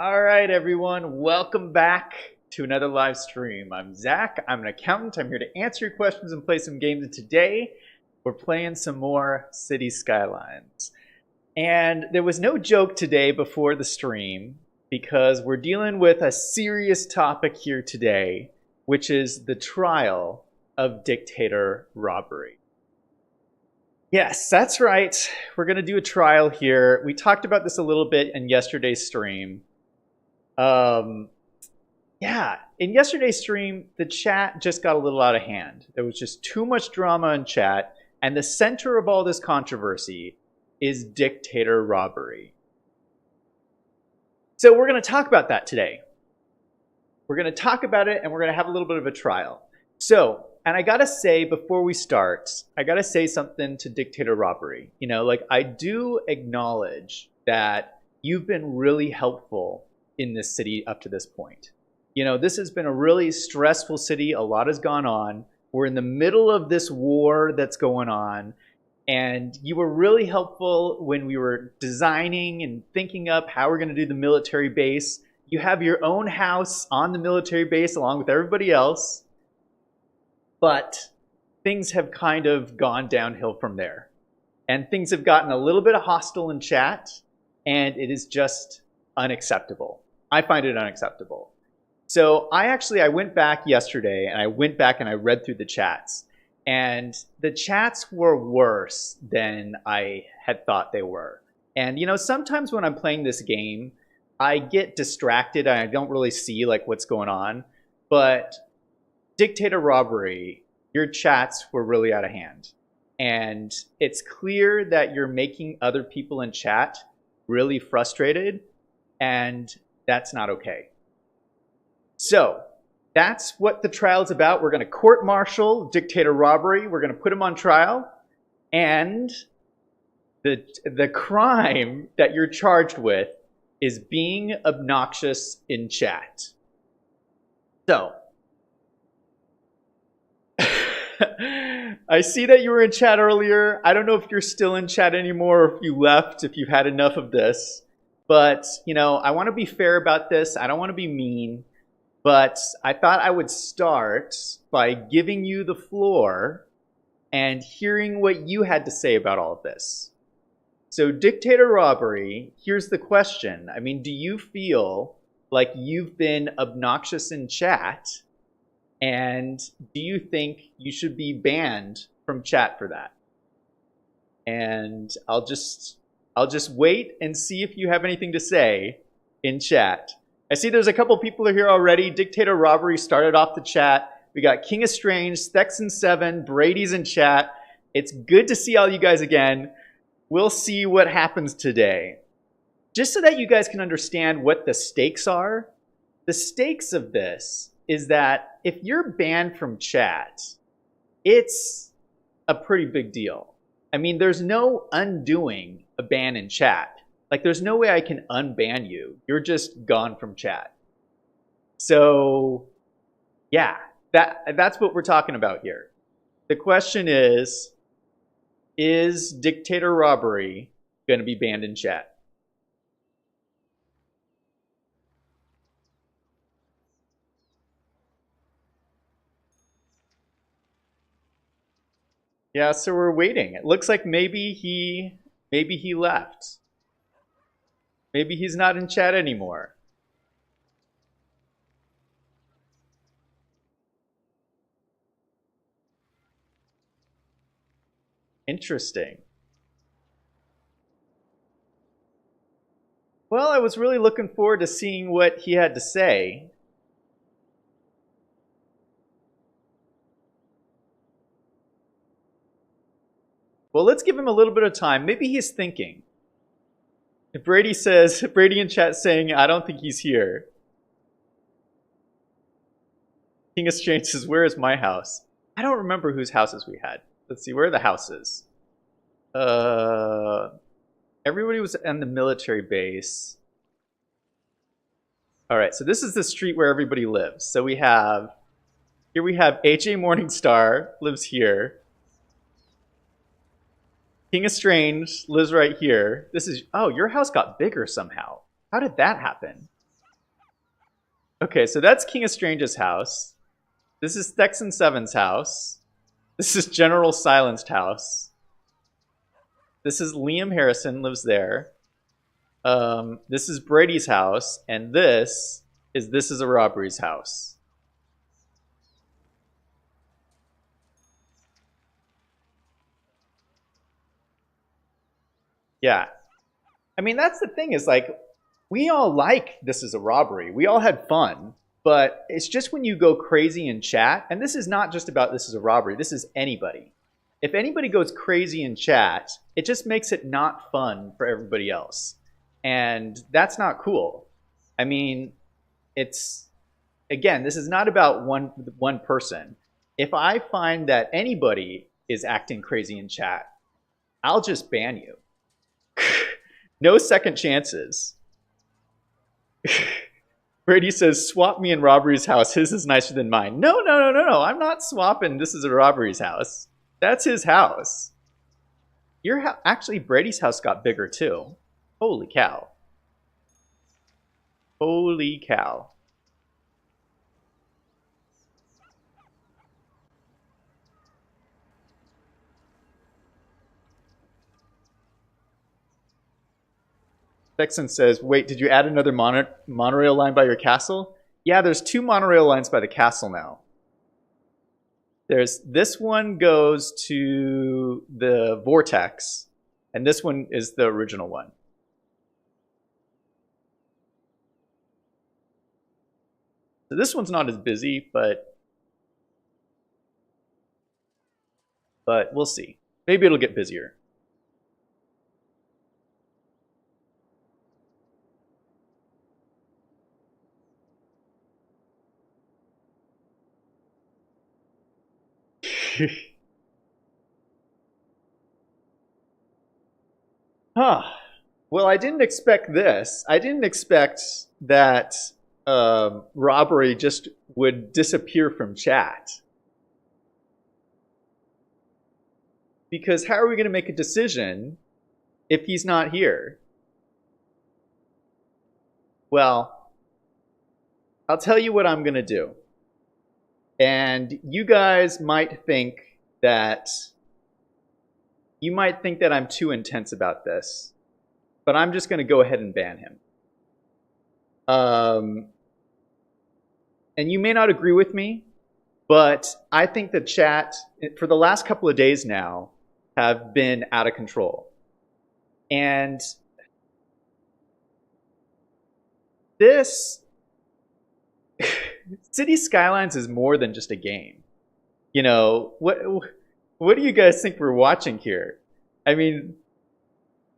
All right, everyone, welcome back to another live stream. I'm Zach. I'm an accountant. I'm here to answer your questions and play some games. And today, we're playing some more City Skylines. And there was no joke today before the stream because we're dealing with a serious topic here today, which is the trial of Dictator Robbery. Yes, that's right. We're going to do a trial here. We talked about this a little bit in yesterday's stream. Yeah, in yesterday's stream, the chat just got a little out of hand. There was just too much drama in chat, and the center of all this controversy is Dictator Robbery. So we're going to talk about that today. We're going to talk about it, and we're going to have a little bit of a trial. So, and I got to say, before we start, I got to say something to Dictator Robbery. You know, like, I do acknowledge that you've been really helpful in this city up to this point. You know, this has been a really stressful city. A lot has gone on. We're in the middle of this war that's going on. And you were really helpful when we were designing and thinking up how we're going to do the military base. You have your own house on the military base along with everybody else. But things have kind of gone downhill from there. And things have gotten a little bit hostile in chat. And it is just unacceptable. I find it unacceptable. So I went back yesterday and I went back and I read through the chats. And the chats were worse than I had thought they were. And you know, sometimes when I'm playing this game, I get distracted and I don't really see like what's going on. But Dictator Robbery, your chats were really out of hand. And it's clear that you're making other people in chat really frustrated, and that's not okay. So that's what the trial is about. We're going to court-martial Dictator Robbery. We're going to put him on trial. And the crime that you're charged with is being obnoxious in chat. So I see that you were in chat earlier. I don't know if you're still in chat anymore or if you left, if you've had enough of this. But, you know, I want to be fair about this. I don't want to be mean. But I thought I would start by giving you the floor and hearing what you had to say about all of this. So, Dictator Robbery, here's the question. I mean, do you feel like you've been obnoxious in chat? And do you think you should be banned from chat for that? And I'll just wait and see if you have anything to say in chat. I see there's a couple people here already. Dictator Robbery started off the chat. We got King Estranged, Thexan7, Brady's in chat. It's good to see all you guys again. We'll see what happens today. Just so that you guys can understand what the stakes are, the stakes of this is that if you're banned from chat, it's a pretty big deal. I mean, there's no undoing a ban in chat. Like, there's no way I can unban you. You're just gone from chat. So, yeah, that's what we're talking about here. The question is Dictator Robbery going to be banned in chat? Yeah, so we're waiting. It looks like maybe he left. Maybe he's not in chat anymore. Interesting. Well, I was really looking forward to seeing what he had to say. Well, let's give him a little bit of time. Maybe he's thinking. If Brady in chat saying, I don't think he's here. King of Strange says, where is my house? I don't remember whose houses we had. Let's see, where are the houses? Everybody was in the military base. All right, so this is the street where everybody lives. So here we have AJ Morningstar lives here. King Estranged lives right here. Oh, your house got bigger somehow. How did that happen? Okay, so that's King of Strange's house. This is Thexan Seven's house. This is General Silenced house. This is Liam Harrison lives there. This is Brady's house, and this is a Robbery's house. Yeah. I mean, that's the thing is like, we all like This Is a Robbery. We all had fun, but it's just when you go crazy in chat, and this is not just about This Is a Robbery, this is anybody. If anybody goes crazy in chat, it just makes it not fun for everybody else. And that's not cool. I mean, it's, again, this is not about one person. If I find that anybody is acting crazy in chat, I'll just ban you. No second chances. Brady says, swap me in Robbery's house. His is nicer than mine. No. I'm not swapping This Is a Robbery's house. That's his house. Actually, Brady's house got bigger too. Holy cow. Holy cow. Texan says, wait, did you add another monorail line by your castle? Yeah, there's 2 monorail lines by the castle now. There's this one goes to the Vortex, and this one is the original one. So this one's not as busy, but we'll see. Maybe it'll get busier. Huh. Well, I didn't expect this. I didn't expect that Robbery just would disappear from chat. Because how are we going to make a decision if he's not here? Well, I'll tell you what I'm going to do. And you guys might think that I'm too intense about this, but I'm just going to go ahead and ban him. And you may not agree with me, but I think the chat for the last couple of days now have been out of control. And this City Skylines is more than just a game. You know, what do you guys think we're watching here? I mean,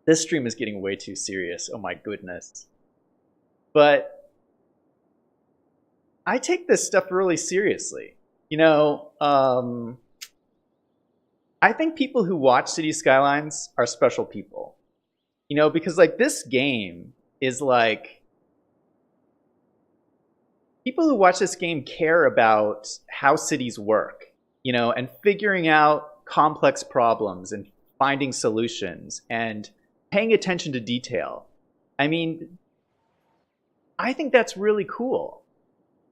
this stream is getting way too serious. Oh my goodness. But I take this stuff really seriously. You know, I think people who watch City Skylines are special people. You know, because like this game is like, people who watch this game care about how cities work, you know, and figuring out complex problems and finding solutions and paying attention to detail. I mean, I think that's really cool.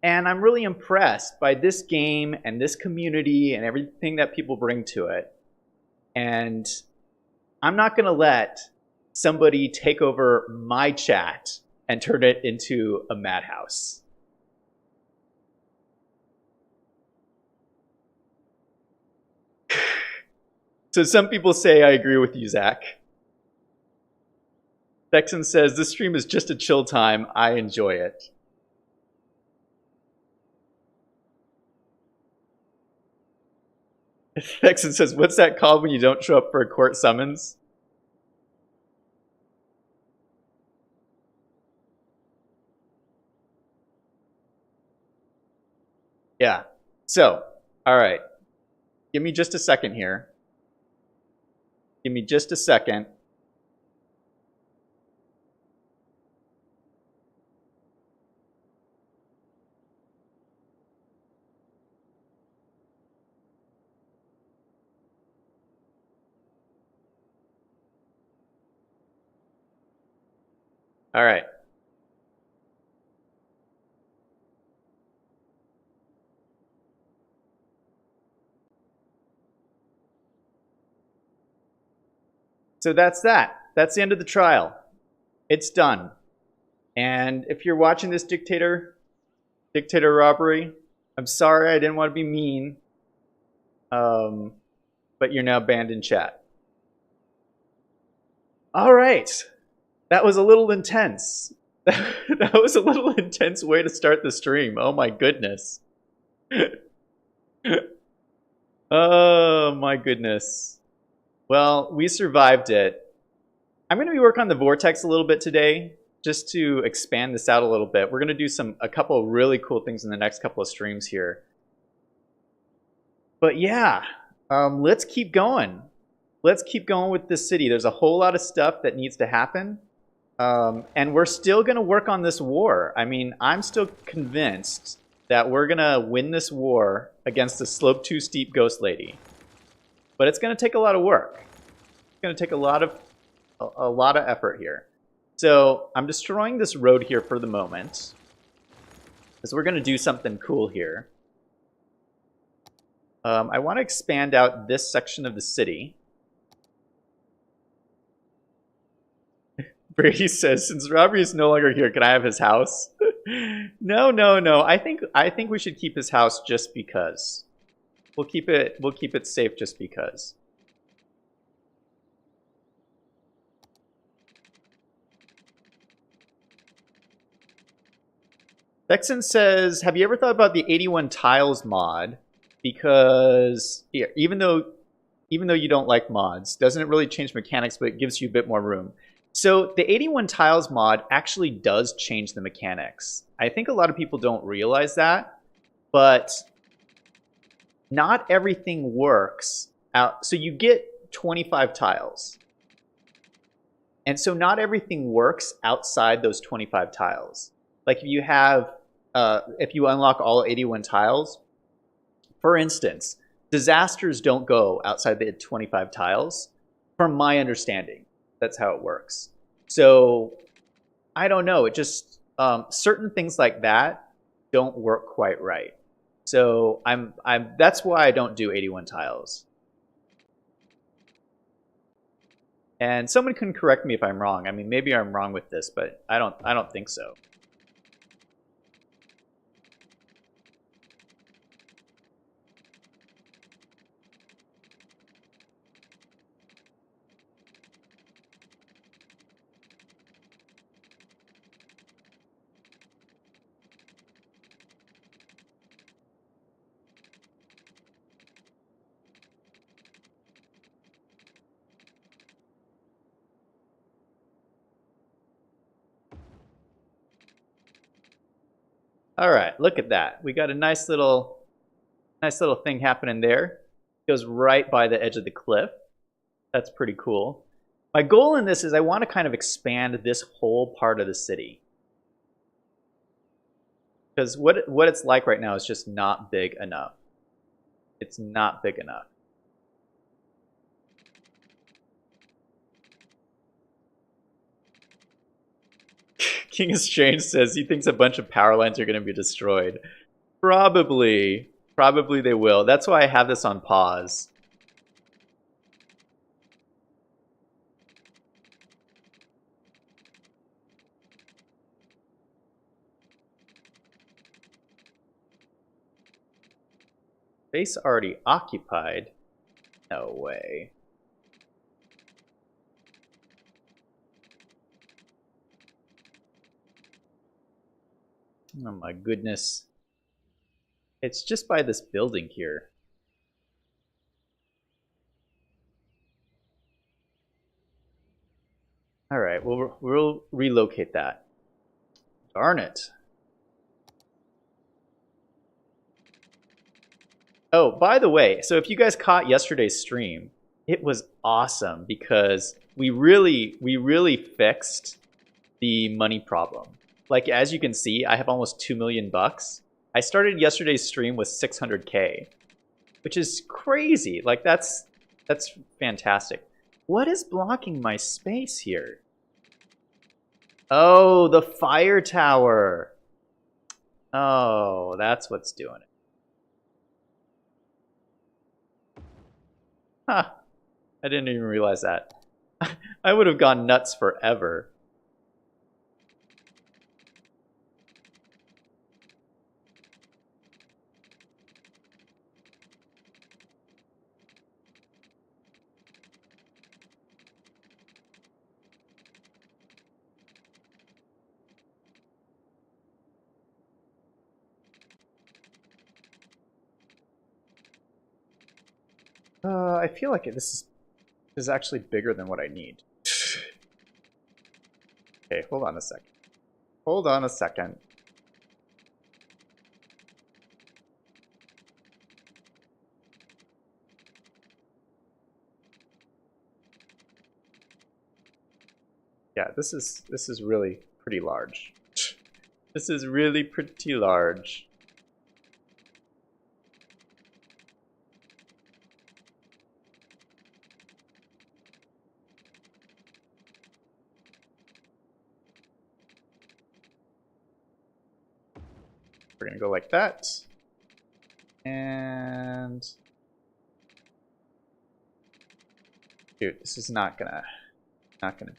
And I'm really impressed by this game and this community and everything that people bring to it. And I'm not going to let somebody take over my chat and turn it into a madhouse. So some people say I agree with you, Zach. Texan says, this stream is just a chill time. I enjoy it. Texan says, what's that called when you don't show up for a court summons? Yeah. So, all right. Give me just a second here. Give me just a second. All right. So that's that. That's the end of the trial. It's done. And if you're watching this Dictator Robbery, I'm sorry, I didn't want to be mean. But you're now banned in chat. All right. That was a little intense. That was a little intense way to start the stream. Oh my goodness. Oh my goodness. Well, we survived it. I'm going to be working on the vortex a little bit today, just to expand this out a little bit. We're going to do a couple of really cool things in the next couple of streams here. But yeah, let's keep going. Let's keep going with this city. There's a whole lot of stuff that needs to happen. And we're still going to work on this war. I mean, I'm still convinced that we're going to win this war against the Slope Too Steep Ghost Lady. But it's going to take a lot of work. It's going to take a lot of effort here. So I'm destroying this road here for the moment, because we're going to do something cool here. I want to expand out this section of the city. Brady says, since Robbery is no longer here, can I have his house? No. I think we should keep his house just because. We'll keep it safe just because. Vexen says, have you ever thought about the 81 tiles mod? Because even though you don't like mods, doesn't it really change mechanics, but it gives you a bit more room. So the 81 tiles mod actually does change the mechanics. I think a lot of people don't realize that, but not everything works out. So you get 25 tiles. And so not everything works outside those 25 tiles. Like if you have, if you unlock all 81 tiles, for instance, disasters don't go outside the 25 tiles, from my understanding. That's how it works. So I don't know. It just certain things like that don't work quite right. So that's why I don't do 81 tiles. And someone can correct me if I'm wrong. I mean, maybe I'm wrong with this, but I don't think so. All right, look at that. We got a nice little thing happening there. Goes right by the edge of the cliff. That's pretty cool. My goal in this is I want to kind of expand this whole part of the city. Because what it's like right now is just not big enough. It's not big enough. King of Strange says he thinks a bunch of power lines are going to be destroyed. Probably they will. That's why I have this on pause. Base already occupied? No way. Oh my goodness. It's just by this building here. All right, we'll relocate that. Darn it. Oh, by the way, so if you guys caught yesterday's stream, it was awesome because we really fixed the money problem. Like, as you can see, I have almost 2 million bucks. I started yesterday's stream with 600K, which is crazy. Like, that's fantastic. What is blocking my space here? Oh, the fire tower. Oh, that's what's doing it. Huh. I didn't even realize that. I would have gone nuts forever. I feel like this is actually bigger than what I need. Okay, hold on a second. Hold on a second. Yeah, this is really pretty large. This is really pretty large. We're gonna go like that. And dude, this is not gonna be.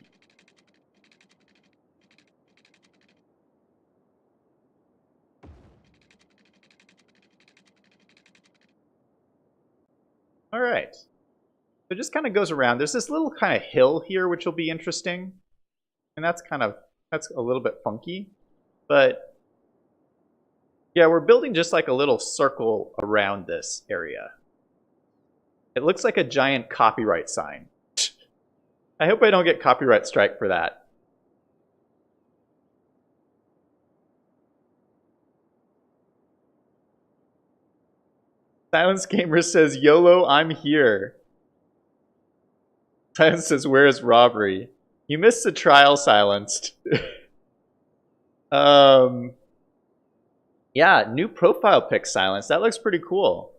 All right. So it just kind of goes around. There's this little kind of hill here, which will be interesting. And that's a little bit funky. But yeah, we're building just like a little circle around this area. It looks like a giant copyright sign. I hope I don't get copyright strike for that. Silence Gamer says, YOLO, I'm here. Silence says, where is Robbery? You missed the trial, Silenced. Yeah, new profile pic, Silence. That looks pretty cool.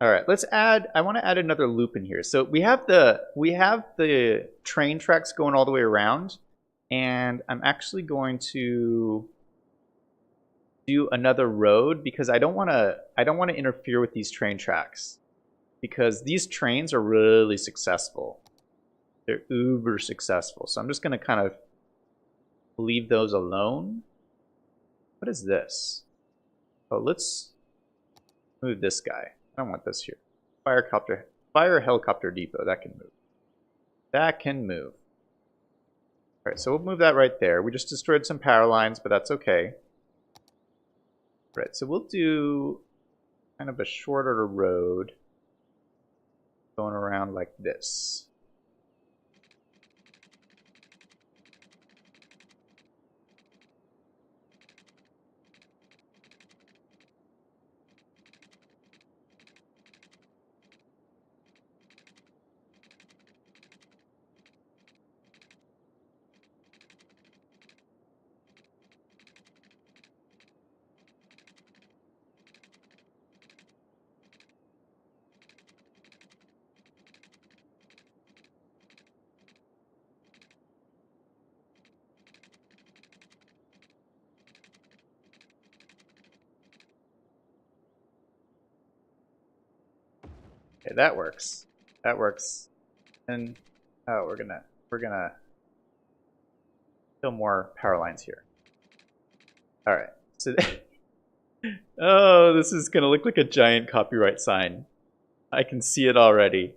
All right, let's add. I want to add another loop in here. So we have the train tracks going all the way around, and I'm actually going to do another road because I don't want to interfere with these train tracks because these trains are really successful. They're uber successful. So I'm just going to kind of leave those alone. What is this? Oh, let's move this guy. I don't want this here. Fire helicopter depot. That can move. That can move. All right, so we'll move that right there. We just destroyed some power lines, but that's okay. All right, so we'll do kind of a shorter road going around like this. Okay, that works. That works. And oh, we're gonna kill more power lines here. All right. So oh, this is gonna look like a giant copyright sign. I can see it already.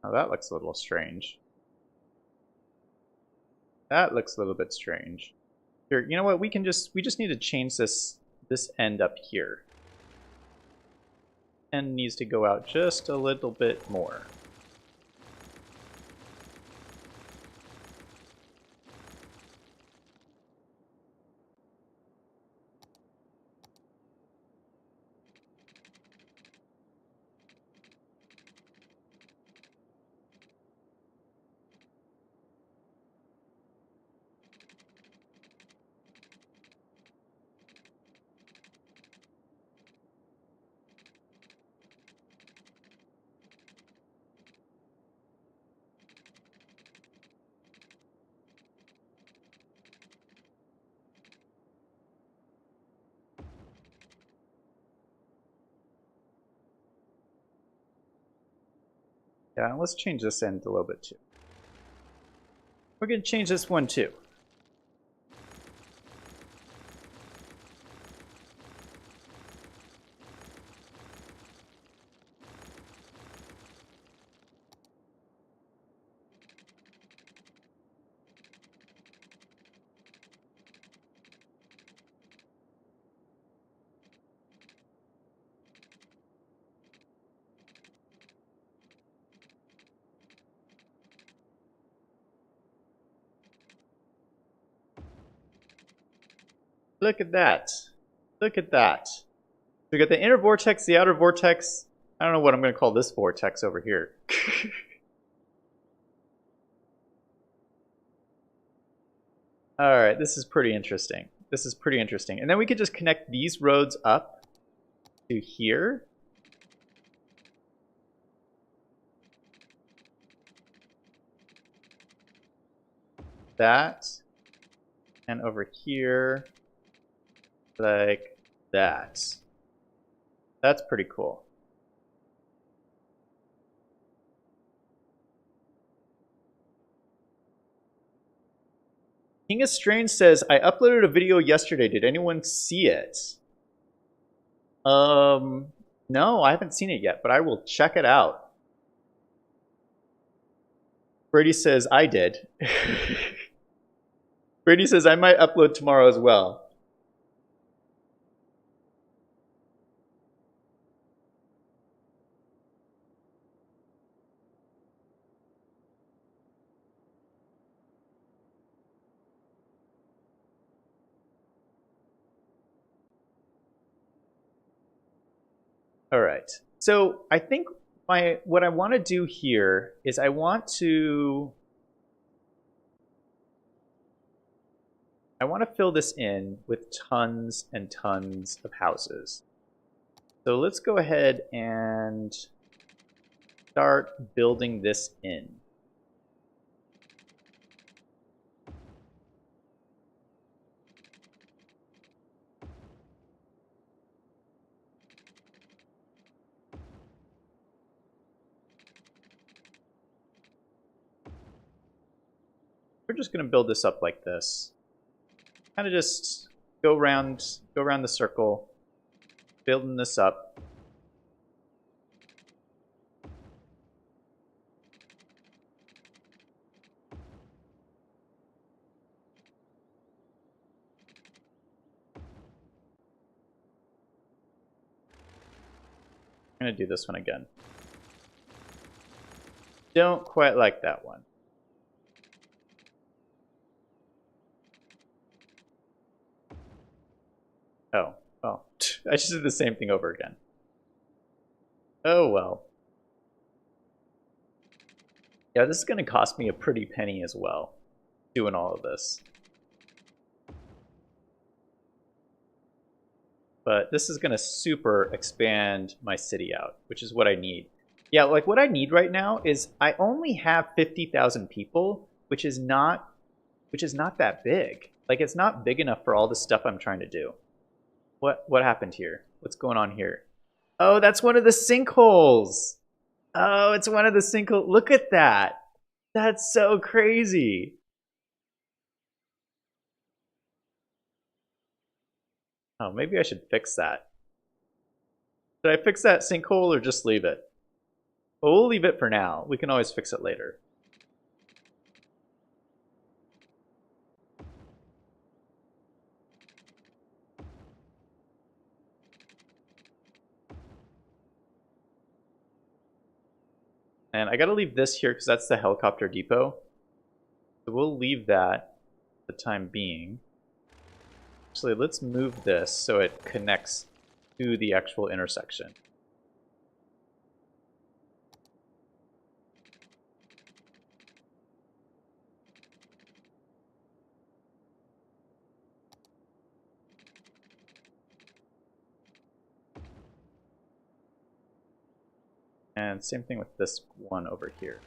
Oh, that looks a little strange. That looks a little bit strange. Here, you know what? We just need to change this end up here. End needs to go out just a little bit more. Yeah, let's change this end a little bit too. We're going to change this one too. Look at that. Look at that. So we got the inner vortex, the outer vortex. I don't know what I'm going to call this vortex over here. All right, this is pretty interesting. This is pretty interesting. And then we could just connect these roads up to here. That. And over here, like that. That's pretty cool. King of Strange says, I uploaded a video yesterday. Did anyone see it? No, I haven't seen it yet, but I will check it out. Brady says, I did. Brady says, I might upload tomorrow as well. All right. So I think what I want to do here is I want to fill this in with tons and tons of houses. So let's go ahead and start building this in. We're just going to build this up like this. Kind of just go around the circle, building this up. I'm going to do this one again. Don't quite like that one. Oh, well, I just did the same thing over again. Oh well. Yeah, this is going to cost me a pretty penny as well, doing all of this. But this is going to super expand my city out, which is what I need. Yeah, like what I need right now is I only have 50,000 people, which is not that big. Like it's not big enough for all the stuff I'm trying to do. What happened here? What's going on here? Oh, that's one of the sinkholes. Oh, it's one of the sinkholes. Look at that. That's so crazy. Oh, maybe I should fix that. Should I fix that sinkhole or just leave it? But we'll leave it for now. We can always fix it later. And I gotta leave this here because that's the helicopter depot. So we'll leave that for the time being. Actually, let's move this so it connects to the actual intersection. And same thing with this one over here.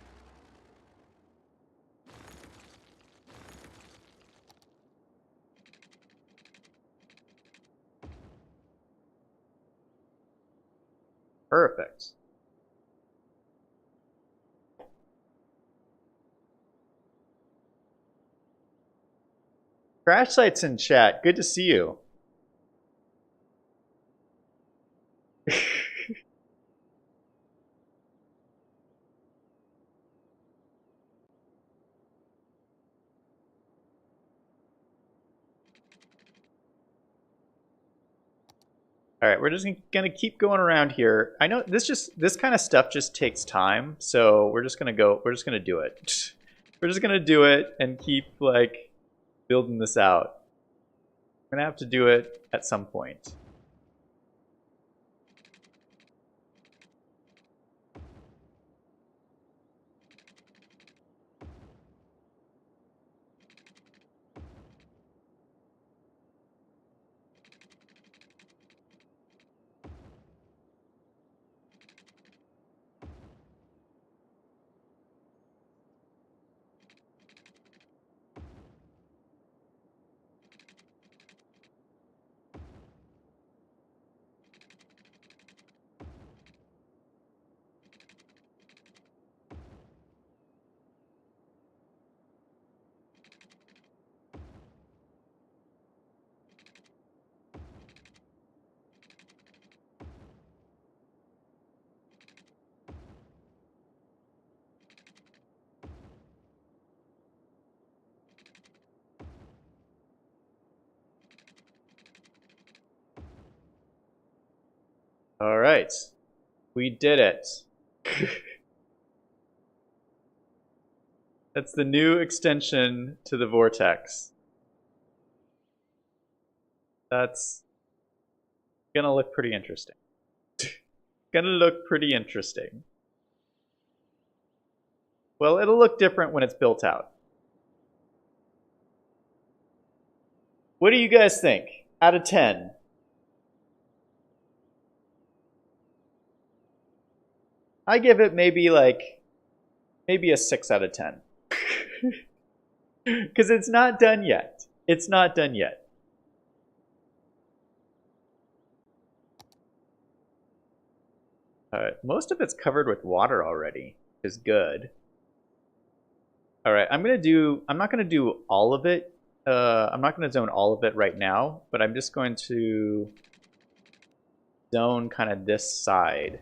Perfect. Crash Sites in chat. Good to see you. All right, we're just gonna keep going around here. I know this kind of stuff just takes time, so we're just gonna do it. We're just gonna do it and keep like building this out. We're gonna have to do it at some point. All right, we did it. That's the new extension to the vortex. That's gonna look pretty interesting. Gonna look pretty interesting. Well, it'll look different when it's built out. What do you guys think? Out of 10? I give it maybe a 6 out of 10. Because it's not done yet. It's not done yet. Most of it's covered with water already, which is good. All right, I'm not gonna do all of it. I'm not gonna zone all of it right now, but I'm just going to zone kind of this side.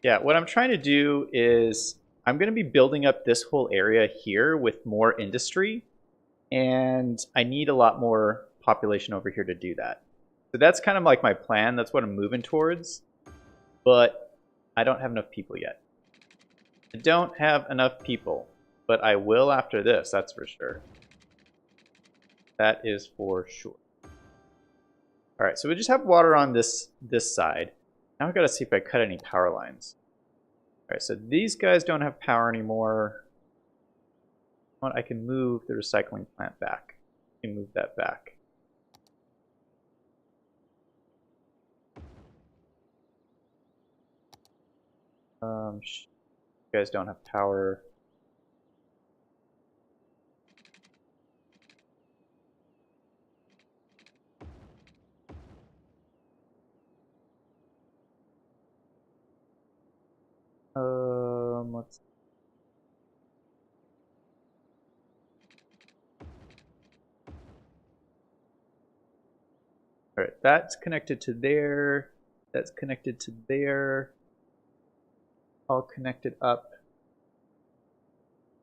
Yeah, what I'm trying to do is I'm going to be building up this whole area here with more industry, and I need a lot more population over here to do that. So that's kind of like my plan. That's what I'm moving towards, but I don't have enough people yet. I don't have enough people, but I will after this, that's for sure. That is for sure. All right, so we just have water on this side. Now I've got to see if I cut any power lines. All right, so these guys don't have power anymore. I can move the recycling plant back. I can move that back. You guys don't have power. All right, that's connected to there. That's connected to there. All connected up.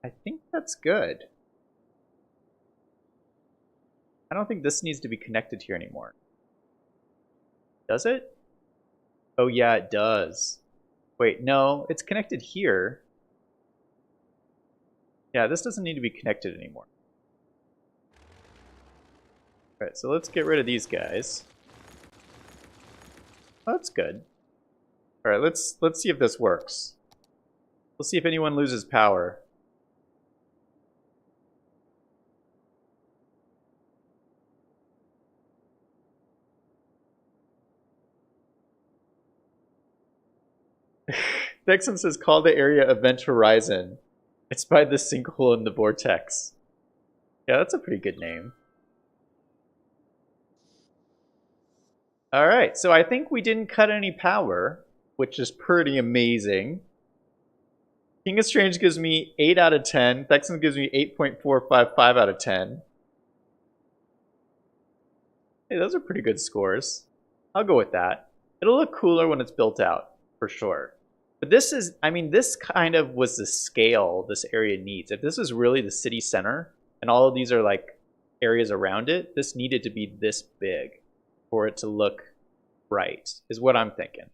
I think that's good. I don't think this needs to be connected here anymore. Does it? Oh yeah, it does. Wait, no, it's connected here. Yeah, this doesn't need to be connected anymore. All right, so let's get rid of these guys. Oh, that's good. All right, let's see if this works. Let's see if anyone loses power. Dexon says, call the area Event Horizon. It's by the sinkhole in the vortex. Yeah, that's a pretty good name. All right, so I think we didn't cut any power, which is pretty amazing. King of Strange gives me 8 out of 10. Dexon gives me 8.455 out of 10. Hey, those are pretty good scores. I'll go with that. It'll look cooler when it's built out, for sure. But this is, I mean, this kind of was the scale this area needs. If this is really the city center, and all of these are like areas around it, this needed to be this big for it to look right, is what I'm thinking.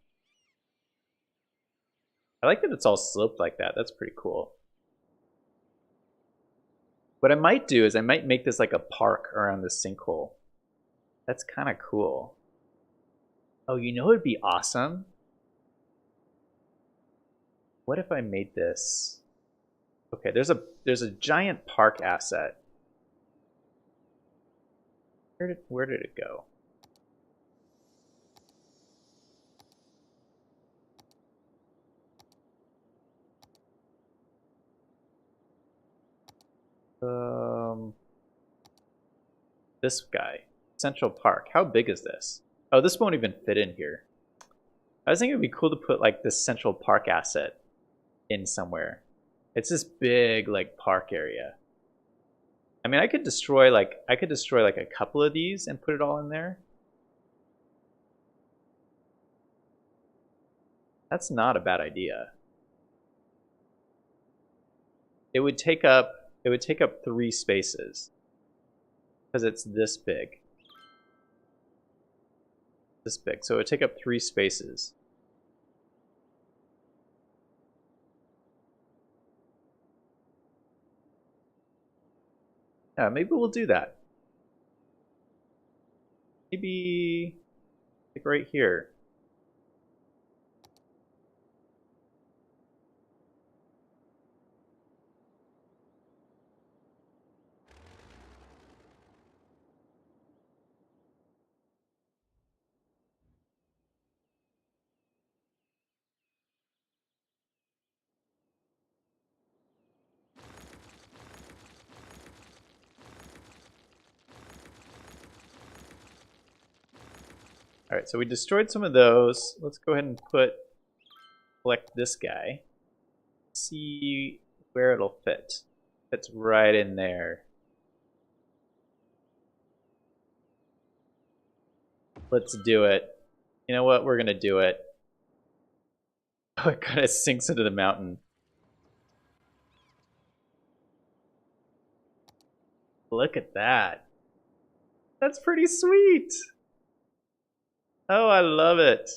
I like that it's all sloped like that. That's pretty cool. What I might do is I might make this like a park around this sinkhole. That's kind of cool. Oh, you know it'd be awesome? What if I made this? Okay, there's a giant park asset. Where did it go? This guy, Central Park. How big is this? Oh, this won't even fit in here. I was thinking it'd be cool to put like this Central Park asset in somewhere. It's this big like park area. I mean, I could destroy like a couple of these and put it all in there. That's not a bad idea. It would take up 3 spaces because it's this big. This big. So it would take up 3 spaces. Yeah, maybe we'll do that. Maybe like right here. All right, so we destroyed some of those. Let's go ahead and select this guy. See where it'll fit. Fits right in there. Let's do it. You know what? We're gonna do it. Oh, it kind of sinks into the mountain. Look at that. That's pretty sweet. Oh, I love it.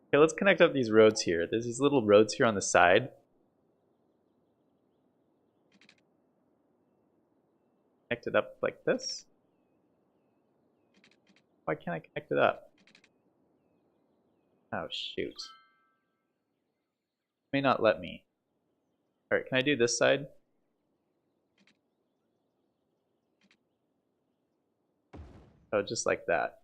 Okay, let's connect up these roads here. There's these little roads here on the side. Connect it up like this. Why can't I connect it up? Oh, shoot. May not let me. All right, can I do this side? Oh, just like that.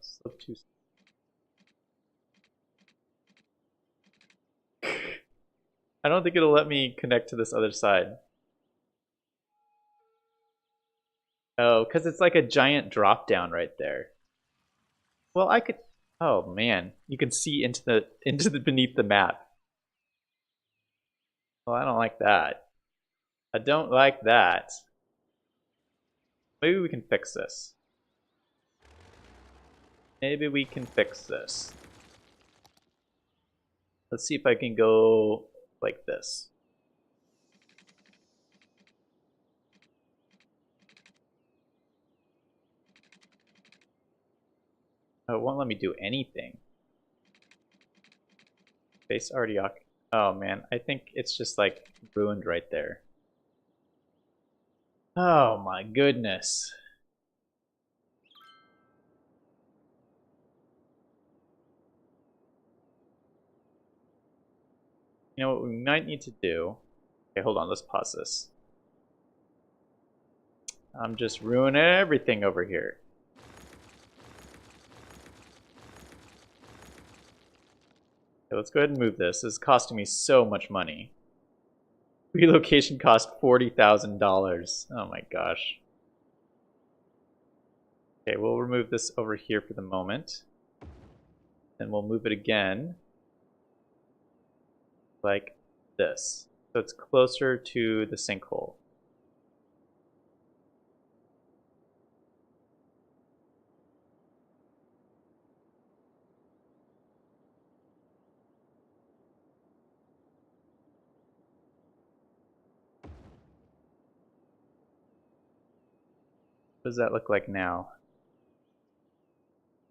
Slope 2. I don't think it'll let me connect to this other side. Oh, because it's like a giant drop down right there. Well, I could. Oh man, you can see into the beneath the map. Well, I don't like that. I don't like that. Maybe we can fix this. Maybe we can fix this. Let's see if I can go like this. Oh, it won't let me do anything. Base already occupied. Oh man, I think it's just like ruined right there. Oh my goodness. You know what we might need to do? Okay, hold on, let's pause this. I'm just ruining everything over here. Okay, let's go ahead and move this. This is costing me so much money. Relocation cost $40,000. Oh my gosh. Okay, we'll remove this over here for the moment. Then we'll move it again. Like this. So it's closer to the sinkhole. What does that look like now?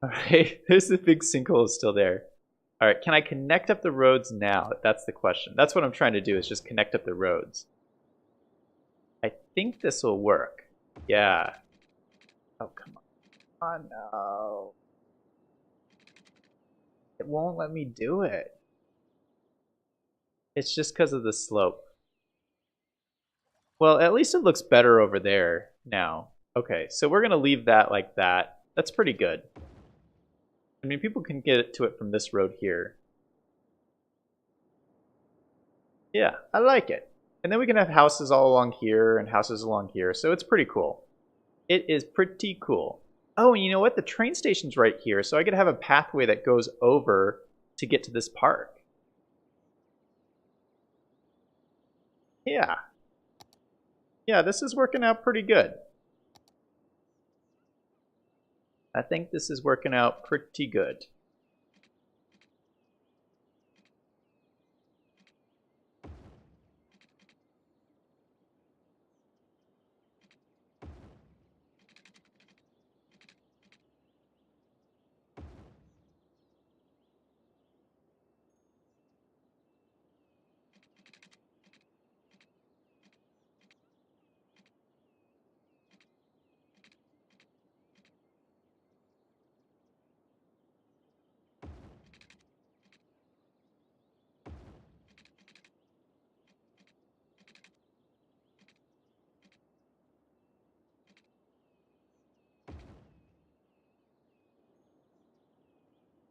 Alright, there's the big sinkhole is still there. Alright, can I connect up the roads now? That's the question. That's what I'm trying to do, is just connect up the roads. I think this will work. Yeah. Oh, come on. Oh, no. It won't let me do it. It's just because of the slope. Well, at least it looks better over there now. Okay, so we're going to leave that like that. That's pretty good. I mean, people can get to it from this road here. Yeah, I like it. And then we can have houses all along here and houses along here, so it's pretty cool. It is pretty cool. Oh, and you know what? The train station's right here, so I could have a pathway that goes over to get to this park. Yeah. Yeah, this is working out pretty good. I think this is working out pretty good.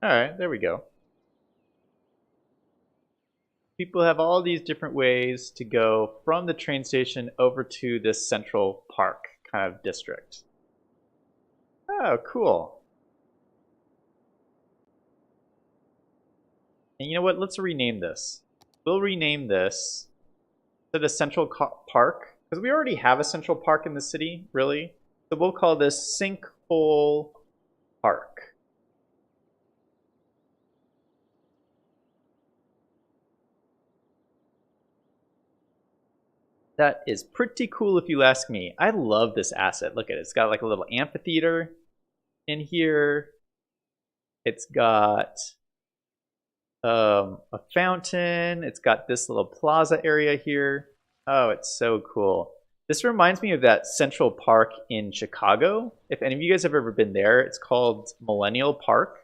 All right, there we go. People have all these different ways to go from the train station over to this central park kind of district. Oh, cool. And you know what? Let's rename this. We'll rename this to the Central Park, because we already have a Central Park in the city, really. So we'll call this Sinkhole Park. That is pretty cool if you ask me. I love this asset. Look at it. It's got like a little amphitheater in here. It's got a fountain. It's got this little plaza area here. Oh, it's so cool. This reminds me of that Central Park in Chicago. If any of you guys have ever been there, it's called Millennial Park.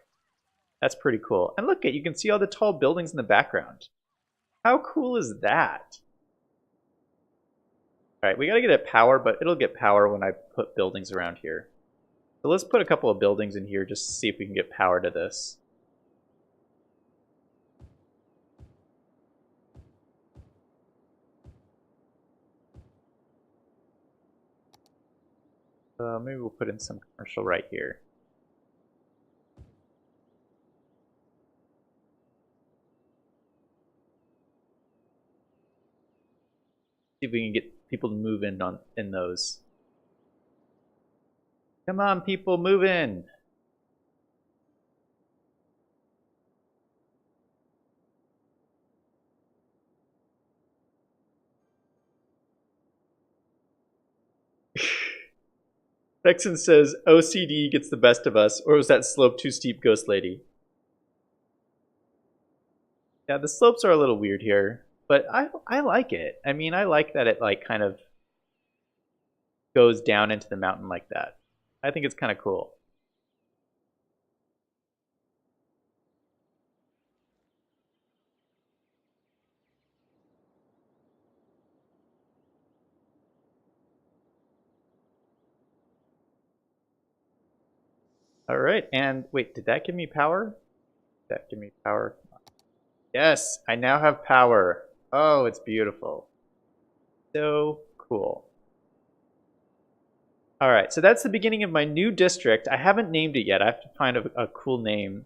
That's pretty cool. And look, you can see all the tall buildings in the background. How cool is that? All right, we got to get it power, but it'll get power when I put buildings around here. So let's put a couple of buildings in here just to see if we can get power to this. Maybe we'll put in some commercial right here. See if we can get people to move in those. Come on, people, move in. Texan says OCD gets the best of us, or was that slope too steep, Ghost Lady? Yeah, the slopes are a little weird here, but I like it. I mean, I like that it like kind of goes down into the mountain like that. I think it's kind of cool. All right, and wait, did that give me power? Did that give me power? Yes, I now have power. Oh, it's beautiful. So cool. All right, so that's the beginning of my new district. I haven't named it yet. I have to find a cool name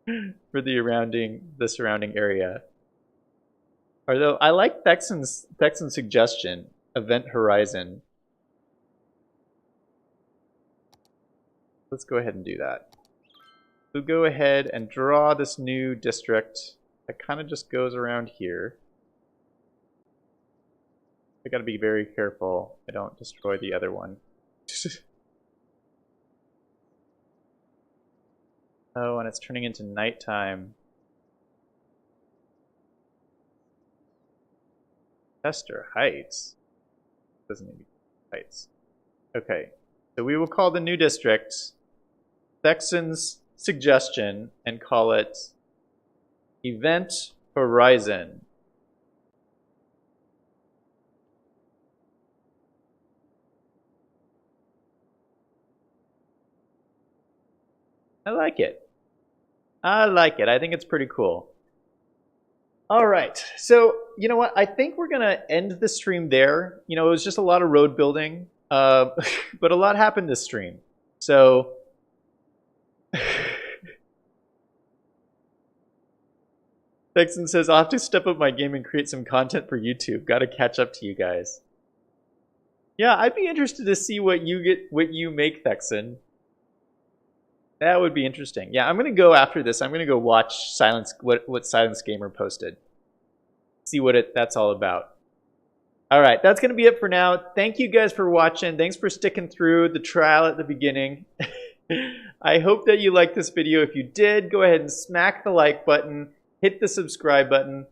for the surrounding area. Although I like Texan's suggestion, Event Horizon. Let's go ahead and do that. We'll go ahead and draw this new district that kind of just goes around here. I gotta be very careful I don't destroy the other one. Oh, and it's turning into nighttime. Chester Heights. Doesn't need to be Heights. Okay, so we will call the new district Texan's suggestion and call it Event Horizon. I like it. I like it. I think it's pretty cool. All right. So, you know what? I think we're going to end the stream there. You know, it was just a lot of road building, but a lot happened this stream. So, Texan says, I'll have to step up my game and create some content for YouTube. Got to catch up to you guys. Yeah, I'd be interested to see what you make, Texan. That would be interesting. Yeah, I'm going to go after this. I'm going to go watch what Silence Gamer posted. See what that's all about. All right, that's going to be it for now. Thank you guys for watching. Thanks for sticking through the trial at the beginning. I hope that you liked this video. If you did, go ahead and smack the like button. Hit the subscribe button.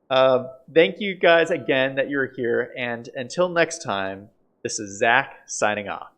Thank you guys again that you're here. And until next time, this is Zach signing off.